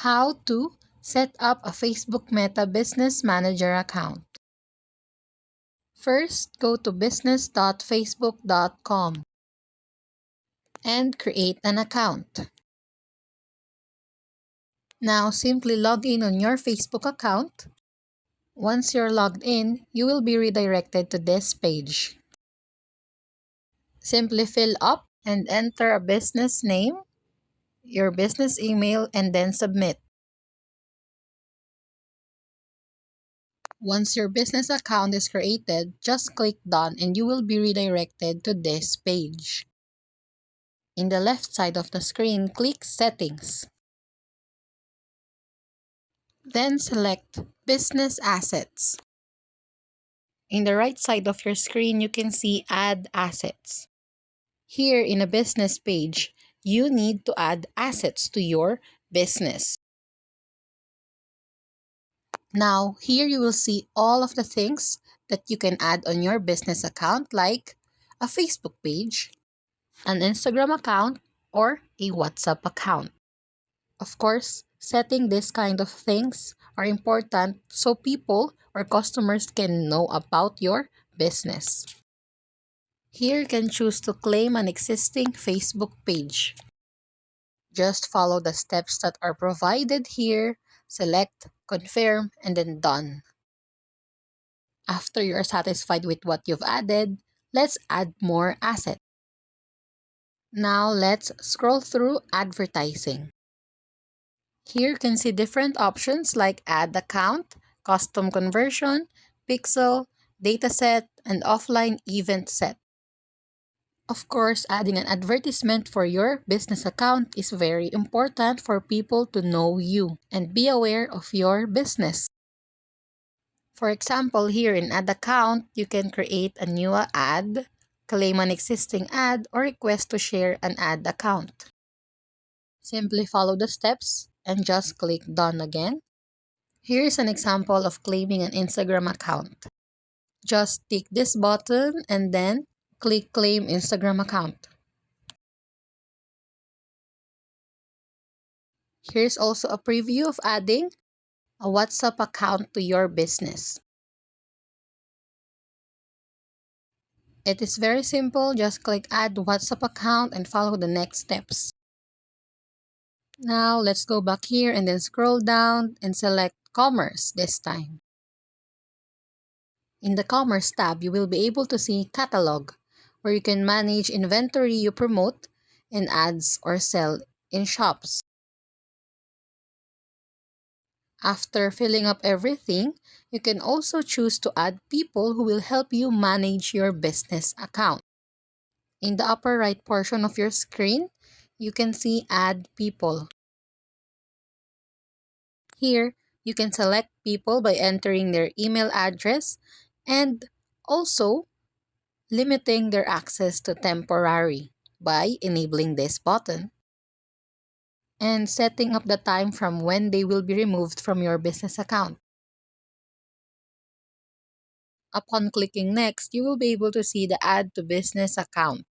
How to set up a Facebook Meta Business Manager account. First, go to business.facebook.com and create an account. Now, simply log in on your Facebook account. Once you're logged in, you will be redirected to this page. Simply fill up and enter a business name, your business email, and then submit. Once your business account is created, just click Done and you will be redirected to this page. In the left side of the screen, click Settings. Then select Business Assets. In the right side of your screen, you can see Add Assets. Here in a business page, you need to add assets to your business. Now, here you will see all of the things that you can add on your business account, like a Facebook page, an Instagram account, or a WhatsApp account. Of course, setting this kind of things are important so people or customers can know about your business. Here you can choose to claim an existing Facebook page. Just follow the steps that are provided here, select, confirm, and then done. After you are satisfied with what you've added, let's add more assets. Now let's scroll through advertising. Here you can see different options like add account, custom conversion, pixel, dataset, and offline event set. Of course, adding an advertisement for your business account is very important for people to know you and be aware of your business. For example, here in Add Account, you can create a new ad, claim an existing ad, or request to share an ad account. Simply follow the steps and just click Done again. Here is an example of claiming an Instagram account. Just tick this button and then click Claim Instagram Account. Here's also a preview of adding a WhatsApp account to your business. It is very simple. Just click Add WhatsApp account and follow the next steps. Now, let's go back here and then scroll down and select Commerce this time. In the Commerce tab, you will be able to see Catalog, where you can manage inventory you promote and ads or sell in shops. After filling up everything, you can also choose to add people who will help you manage your business account. In the upper right portion of your screen, you can see Add People. Here, you can select people by entering their email address and also limiting their access to temporary by enabling this button and setting up the time from when they will be removed from your business account. Upon clicking Next, you will be able to see the Add to Business account.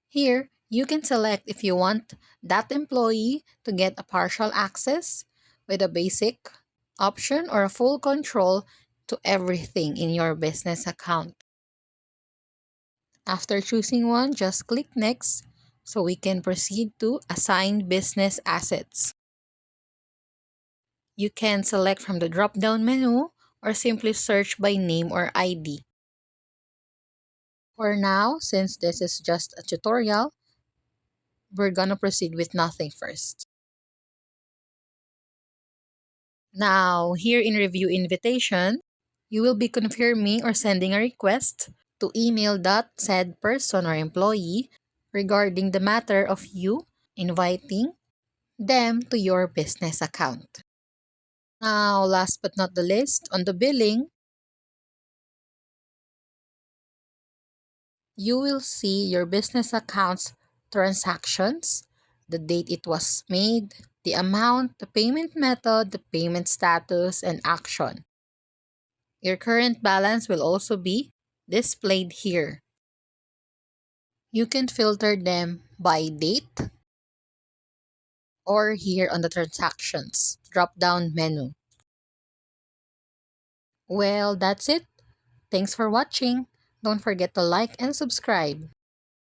Here, you can select if you want that employee to get a partial access with a basic option or a full control to everything in your business account. After choosing one, just click Next so we can proceed to Assign Business Assets. You can select from the drop-down menu or simply search by name or ID. For now, since this is just a tutorial, we're gonna proceed with nothing first. Now, here in Review Invitation, you will be confirming or sending a request to email that said person or employee regarding the matter of you inviting them to your business account. Now, last but not the least, on the billing, you will see your business account's transactions, the date it was made, the amount, the payment method, the payment status, and action. Your current balance will also be displayed here. You can filter them by date, or here on the transactions drop down menu. Well, that's it. Thanks for watching. Don't forget to like and subscribe.